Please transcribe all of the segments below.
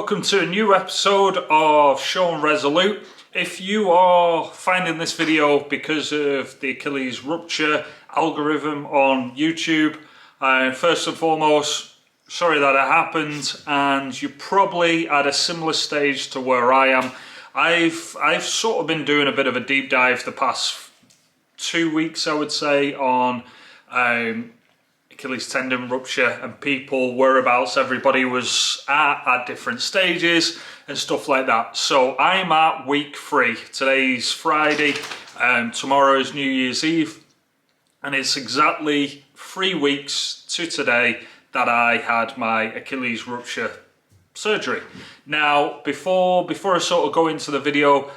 welcome to a new episode of Shown Resolute. If you are finding this video because of the Achilles rupture algorithm on YouTube, first and foremost, sorry that it happened, and you're probably at a similar stage to where I am. I've sort of been doing a bit of a deep dive the past 2 weeks, I would say, on Achilles tendon rupture and people, whereabouts everybody was at different stages and stuff like that. So I'm at week 3. Today's Friday, tomorrow's New Year's Eve, and it's exactly 3 weeks to today that I had my Achilles rupture surgery. Now, before I sort of go into the video,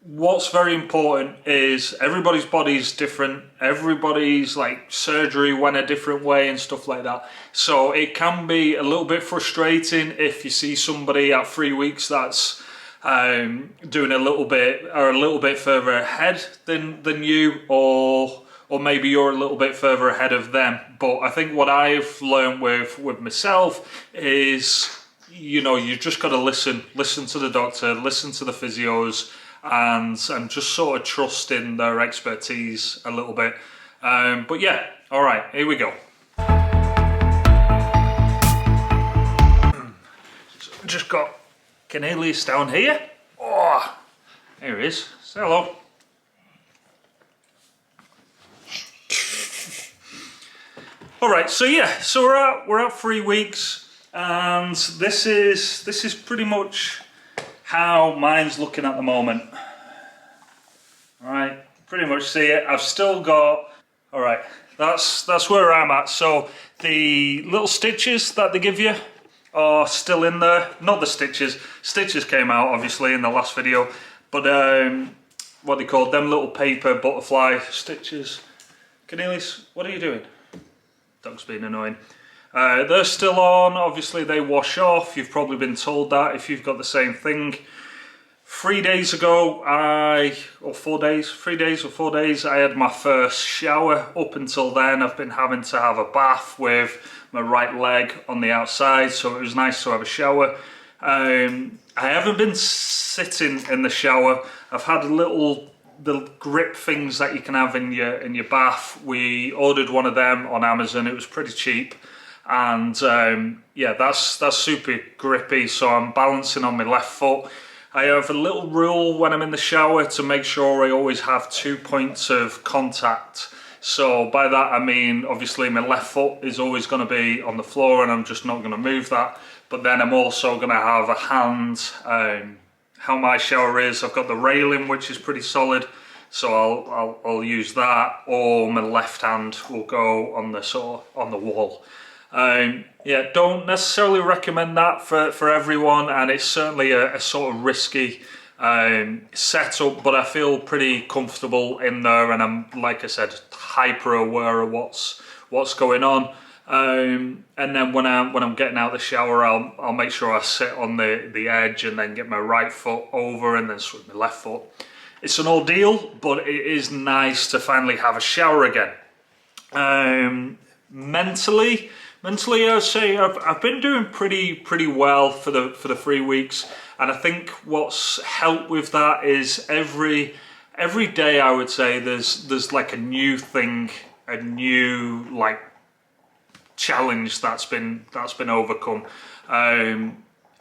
what's very important is everybody's body is different. Everybody's surgery went a different way and stuff like that. So it can be a little bit frustrating if you see somebody at 3 weeks that's doing a little bit further ahead than you, or maybe you're a little bit further ahead of them. But I think what I've learned with myself is, you just got to listen to the doctor, listen to the physios, and just sort of trust in their expertise a little bit. But yeah, all right, here we go. Just got Achilles down here. Oh, here he is. Say hello. All right, so yeah, so we're at 3 weeks, and this is pretty much how mine's looking at the moment. All right, pretty much see it. I've still got, all right, that's where I'm at. So the little stitches that they give you are still in there. Not the stitches came out obviously in the last video, but what they call them, little paper butterfly stitches. Cornelius, what are you doing? Dog's being annoying. They're still on. Obviously they wash off. You've probably been told that if you've got the same thing. 3 days ago, 4 days, I had my first shower. Up until then, I've been having to have a bath with my right leg on the outside, so it was nice to have a shower. I haven't been sitting in the shower. I've had the grip things that you can have in your bath. We ordered one of them on Amazon. It was pretty cheap, and yeah, that's super grippy. So I'm balancing on my left foot. I have a little rule when I'm in the shower to make sure I always have 2 points of contact. So by that I mean, obviously my left foot is always going to be on the floor and I'm just not going to move that. But then I'm also going to have a hand. How my shower is, I've got the railing, which is pretty solid, so I'll use that, or my left hand will go on the wall. Yeah, don't necessarily recommend that for everyone, and it's certainly a sort of risky setup, but I feel pretty comfortable in there, and I'm, like I said, hyper aware of what's going on. And then when I'm getting out of the shower, I'll make sure I sit on the edge and then get my right foot over and then switch my left foot. It's an ordeal, but it is nice to finally have a shower again. Mentally, I would say I've been doing pretty well for the 3 weeks, and I think what's helped with that is every day I would say there's like a new thing, a new challenge that's been overcome.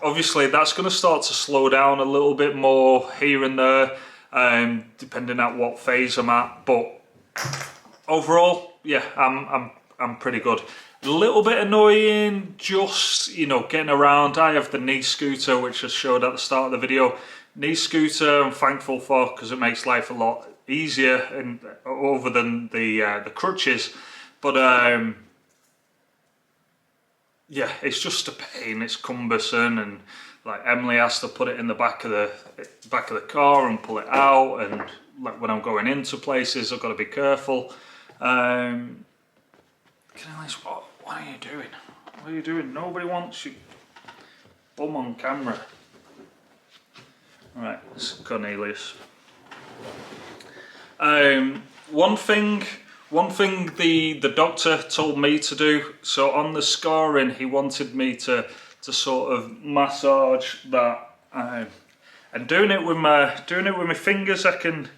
Obviously that's going to start to slow down a little bit more here and there, depending on what phase I'm at, but overall, yeah, I'm pretty good. A little bit annoying, just getting around. I have the knee scooter, which I showed at the start of the video. Knee scooter I'm thankful for, because it makes life a lot easier and over than the crutches, but yeah, it's just a pain. It's cumbersome, and Emily has to put it in the back of the car and pull it out, and when I'm going into places I've got to be careful. What are you doing? What are you doing? Nobody wants you. Bum on camera. Alright, it's Cornelius. One thing one thing the doctor told me to do, so on the scarring, he wanted me to sort of massage that, and doing it with my fingers I can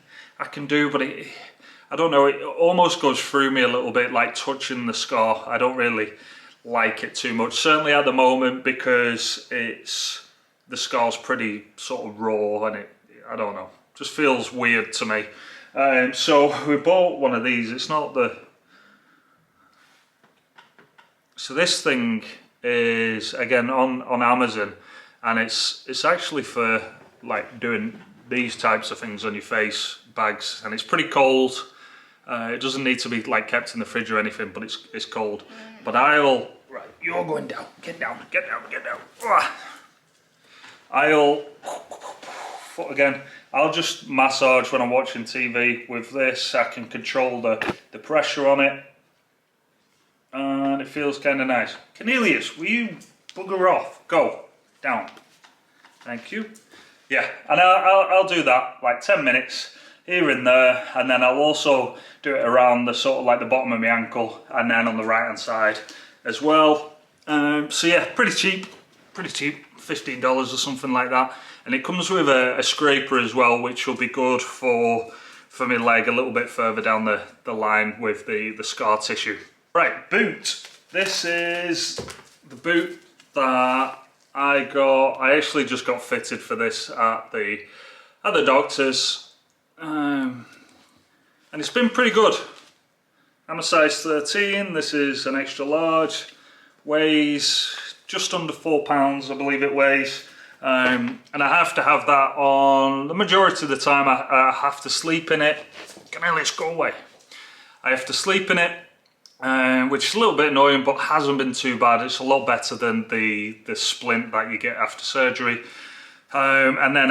do, but I don't know, it almost goes through me a little bit, like touching the scar. I don't really like it too much, certainly at the moment, because the scar's pretty sort of raw, and I don't know, just feels weird to me. So we bought one of these. It's not the... So this thing is, again, on Amazon, and it's actually for like doing these types of things on your face, bags, and it's pretty cold. It doesn't need to be like kept in the fridge or anything, but it's cold. But right, you're going down, get down. I'll just massage when I'm watching TV with this. I can control the pressure on it, and it feels kind of nice. Cornelius, will you bugger off? Go down. Thank you. Yeah, and I'll do that like 10 minutes here and there, and then I'll also do it around the sort of like the bottom of my ankle, and then on the right hand side as well. So yeah, pretty cheap, $15 or something like that. And it comes with a scraper as well, which will be good for my leg a little bit further down the line with the scar tissue. Right, boot. This is the boot that I got. I actually just got fitted for this at the doctor's, and it's been pretty good. I'm a size 13. This is an extra large. Weighs just under 4 pounds, I believe it weighs. And I have to have that on the majority of the time. I have to sleep in it. Cornelius, go away. I have to sleep in it, which is a little bit annoying, but hasn't been too bad. It's a lot better than the splint that you get after surgery. And then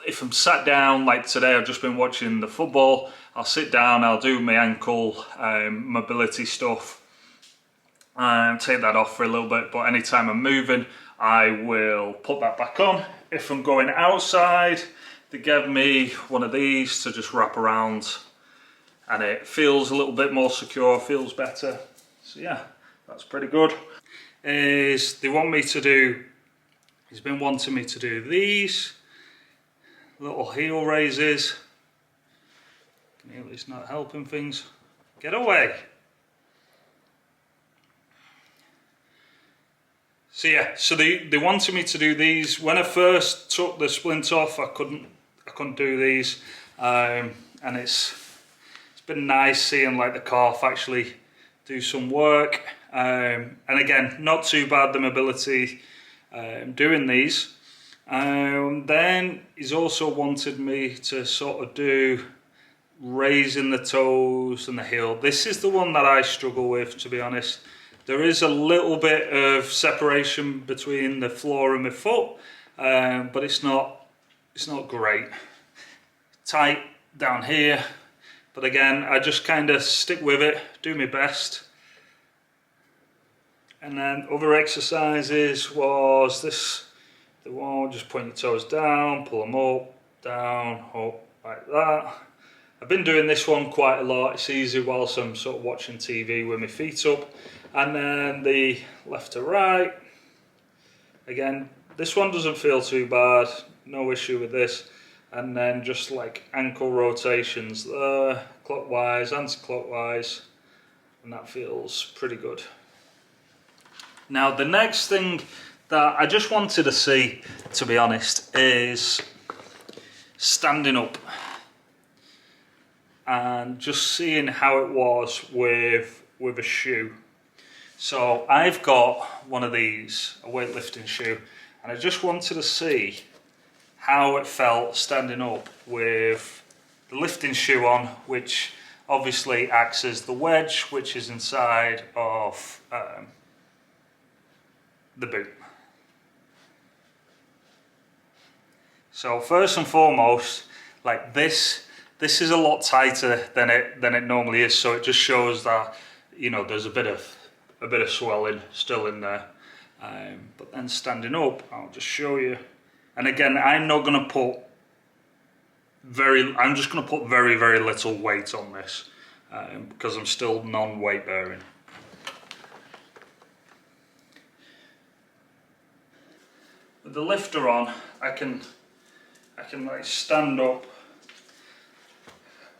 if I'm sat down, like today, I've just been watching the football, I'll sit down, I'll do my ankle mobility stuff, take that off for a little bit, but anytime I'm moving, I will put that back on. If I'm going outside, they gave me one of these to just wrap around, and it feels a little bit more secure, feels better. So yeah, that's pretty good. He's been wanting me to do these little heel raises. It's not helping things. Get away. So yeah, so they wanted me to do these. When I first took the splint off, I couldn't do these, and it's been nice seeing like the calf actually do some work. And again, not too bad, the mobility doing these. Then he's also wanted me to sort of do raising the toes and the heel. This is the one that I struggle with, to be honest. There is a little bit of separation between the floor and my foot, but it's not great. Tight down here, but again, I just kind of stick with it, do my best. And then other exercises was this, the one, just point your toes down, pull them up, down, up, like that. I've been doing this one quite a lot. It's easy whilst I'm sort of watching TV with my feet up. And then the left to right. Again, this one doesn't feel too bad, no issue with this. And then just like ankle rotations there, clockwise, anti-clockwise, and that feels pretty good. Now the next thing that I just wanted to see, to be honest, is standing up and just seeing how it was with a shoe. So I've got one of these, a weightlifting shoe, and I just wanted to see how it felt standing up with the lifting shoe on, which obviously acts as the wedge, which is inside of the boot. So first and foremost, like this is a lot tighter than it normally is, so it just shows that, you know, there's a bit of swelling still in there. But then standing up, I'll just show you. And again, I'm just going to put very, very little weight on this. because I'm still non-weight bearing. With the lifter on, I can like stand up,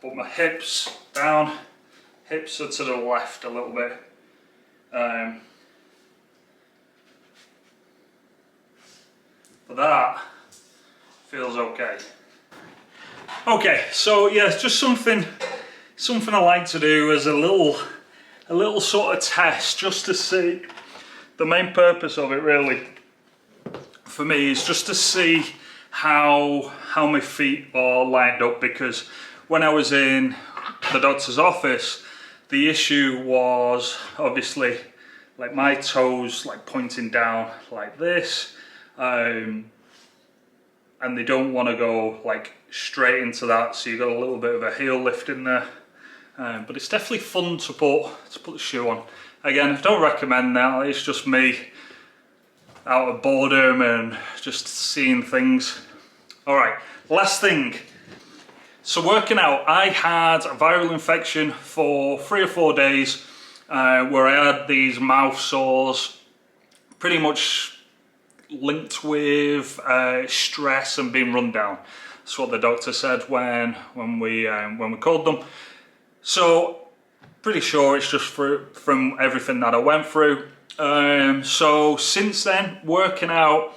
put my hips down, hips are to the left a little bit. But that feels okay. Okay, so yeah, it's just something I like to do as a little sort of test, just to see. The main purpose of it really for me is just to see how my feet are lined up, because when I was in the doctor's office, the issue was obviously like my toes like pointing down like this, and they don't want to go like straight into that, so you've got a little bit of a heel lift in there. But it's definitely fun to put the shoe on. Again, I don't recommend that, it's just me out of boredom and just seeing things. Alright, last thing. So working out, I had a viral infection for 3 or 4 days where I had these mouth sores, pretty much linked with stress and being run down. That's what the doctor said when we called them. So pretty sure it's just from everything that I went through. So since then, working out,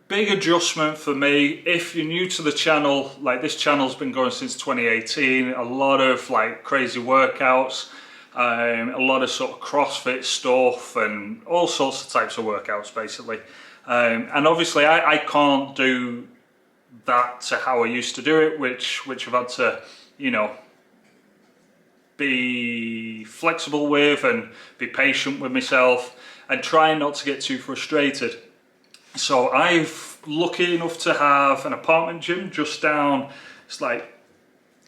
big adjustment for me. If you're new to the channel, like this channel's been going since 2018, a lot of like crazy workouts, a lot of sort of CrossFit stuff and all sorts of types of workouts basically. And obviously I can't do that to how I used to do it, which I've had to, you know, be flexible with and be patient with myself and try not to get too frustrated. So I've lucky enough to have an apartment gym just down, it's like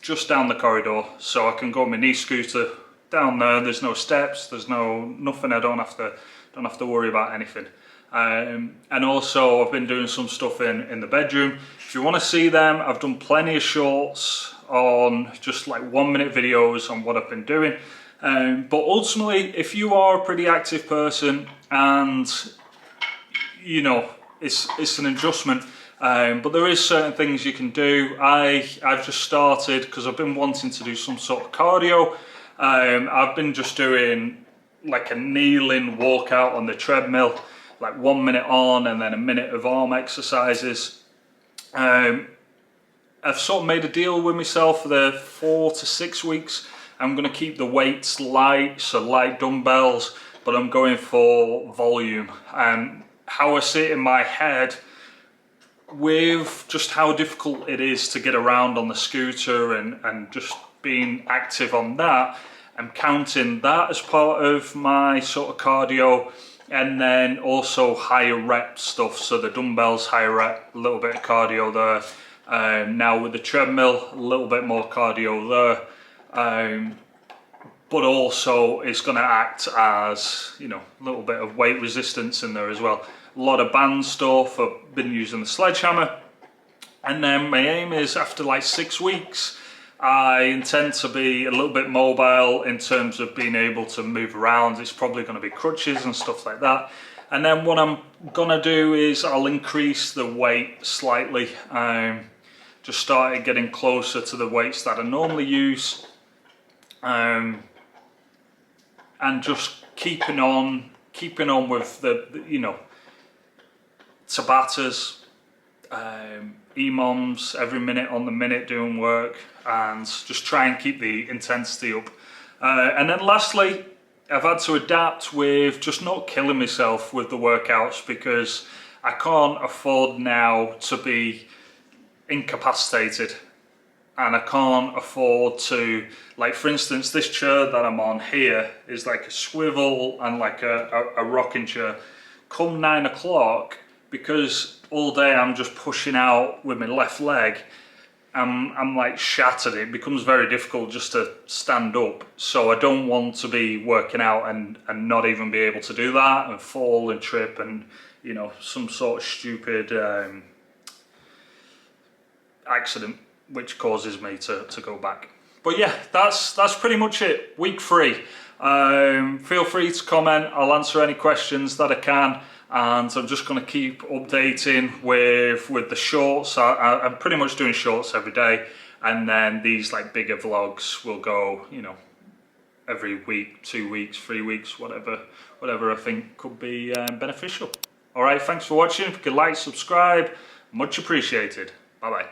just down the corridor, so I can go on my knee scooter down there. There's no steps, there's nothing. I don't have to worry about anything. And also I've been doing some stuff in the bedroom. If you want to see them, I've done plenty of shorts on just like 1-minute videos on what I've been doing. But ultimately, if you are a pretty active person and you know it's an adjustment, but there is certain things you can do. I've just started because I've been wanting to do some sort of cardio. I've been just doing like a kneeling walkout on the treadmill, like 1 minute on and then a minute of arm exercises. I've sort of made a deal with myself for the 4 to 6 weeks. I'm going to keep the weights light, so light dumbbells, but I'm going for volume. And how I see it in my head, with just how difficult it is to get around on the scooter and just being active on that, I'm counting that as part of my sort of cardio, and then also higher rep stuff. So the dumbbells, higher rep, a little bit of cardio there. Now with the treadmill, a little bit more cardio there. But also it's going to act as, you know, a little bit of weight resistance in there as well. A lot of band stuff. I've been using the sledgehammer. And then my aim is after like 6 weeks, I intend to be a little bit mobile in terms of being able to move around. It's probably going to be crutches and stuff like that. And then what I'm going to do is I'll increase the weight slightly. Just started getting closer to the weights that I normally use. And just keeping on with the you know, Tabatas, EMOMs every minute on the minute doing work, and just try and keep the intensity up. And then lastly, I've had to adapt with just not killing myself with the workouts, because I can't afford now to be incapacitated. And I can't afford to, like for instance, this chair that I'm on here is like a swivel and like a rocking chair. Come 9 o'clock, because all day I'm just pushing out with my left leg, I'm like shattered. It becomes very difficult just to stand up. So I don't want to be working out and not even be able to do that and fall and trip and, you know, some sort of stupid accident which causes me to go back. But yeah, that's pretty much it. Week 3. Feel free to comment. I'll answer any questions that I can, and I'm just going to keep updating with the shorts. I'm pretty much doing shorts every day, and then these like bigger vlogs will go, you know, every week, 2 weeks, 3 weeks, whatever I think could be beneficial. All right, thanks for watching. If you could like, subscribe, much appreciated. Bye bye.